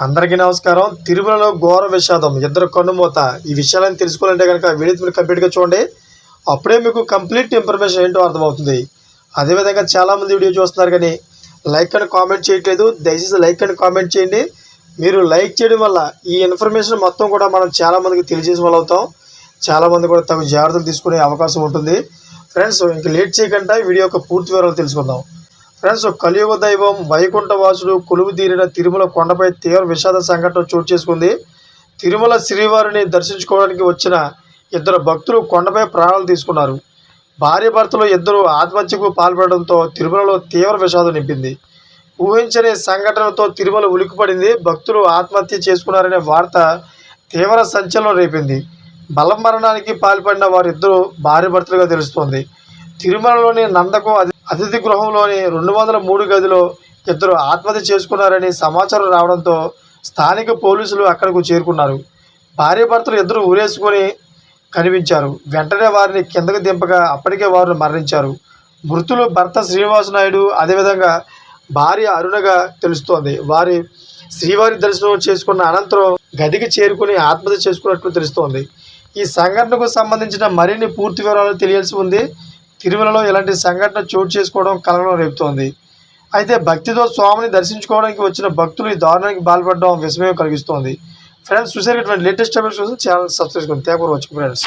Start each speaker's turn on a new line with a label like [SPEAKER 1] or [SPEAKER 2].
[SPEAKER 1] అందరికీ నమస్కారం. తిరుమలలో ఘోర విషాదం, ఇద్దరు కన్నుమూత. ఈ విషయాలను తెలుసుకోవాలంటే కనుక వీడియో మీరు కంప్లీట్గా చూడండి. అప్పుడే మీకు కంప్లీట్ ఇన్ఫర్మేషన్ ఏంటో అర్థమవుతుంది. అదేవిధంగా చాలామంది వీడియో చూస్తున్నారు కానీ లైక్ అని కామెంట్ చేయట్లేదు. దయచేసి లైక్ అని కామెంట్ చేయండి. మీరు లైక్ చేయడం వల్ల ఈ ఇన్ఫర్మేషన్ మొత్తం కూడా మనం చాలామందికి తెలియజేసే వాళ్ళు అవుతాం. చాలామంది కూడా తగు జాగ్రత్తలు తీసుకునే అవకాశం ఉంటుంది. ఫ్రెండ్స్, ఇంక లేట్ చేయకుండా వీడియో యొక్క పూర్తి వివరాలు తెలుసుకుందాం. ఫ్రెండ్స్, కలియుగ దైవం వైకుంఠవాసుడు కొలువు తీరిన తిరుమల కొండపై తీవ్ర విషాద సంఘటన చోటు చేసుకుంది. తిరుమల శ్రీవారిని దర్శించుకోవడానికి వచ్చిన ఇద్దరు భక్తులు కొండపై ప్రాణాలు తీసుకున్నారు. భార్య భర్తలు ఇద్దరు ఆత్మహత్యకు పాల్పడడంతో తిరుమలలో తీవ్ర విషాదం నింపింది. ఊహించని సంఘటనతో తిరుమల ఉలిక్కిపడింది. భక్తులు ఆత్మహత్య చేసుకున్నారనే వార్త తీవ్ర సంచలనం రేపింది. బలమరణానికి పాల్పడిన వారిద్దరూ భార్య భర్తలుగా తెలుస్తోంది. తిరుమలలోని నందకం అతిథి గృహంలోని 203 గదిలో ఇద్దరు ఆత్మహత్య చేసుకున్నారని సమాచారం రావడంతో స్థానిక పోలీసులు అక్కడకు చేరుకున్నారు. భార్య భర్తలు ఇద్దరు ఊరేసుకొని కనిపించారు. వెంటనే వారిని కిందకు దింపగా అప్పటికే వారు మరణించారు. మృతులు భర్త శ్రీనివాస నాయుడు, అదేవిధంగా భార్య అరుణగా తెలుస్తోంది. వారి శ్రీవారి దర్శనం చేసుకున్న అనంతరం గదికి చేరుకుని ఆత్మహత్య చేసుకున్నట్లు తెలుస్తోంది. ఈ సంఘటనకు సంబంధించిన మరిన్ని పూర్తి వివరాలు తెలియాల్సి ఉంది. తిరుమలలో ఇలాంటి సంఘటన చోటు చేసుకోవడం కలవరం రేపుతోంది. అయితే భక్తితో స్వామిని దర్శించుకోవడానికి వచ్చిన భక్తులు ఈ దారుణానికి పాల్పడడం విస్మయం కలిగిస్తోంది. ఫ్రెండ్స్, చూసేటువంటి లేటెస్ట్ అప్డేట్స్ కోసం ఛానల్ సబ్స్క్రైబ్ చేసుకోండి. Thank for watching friends.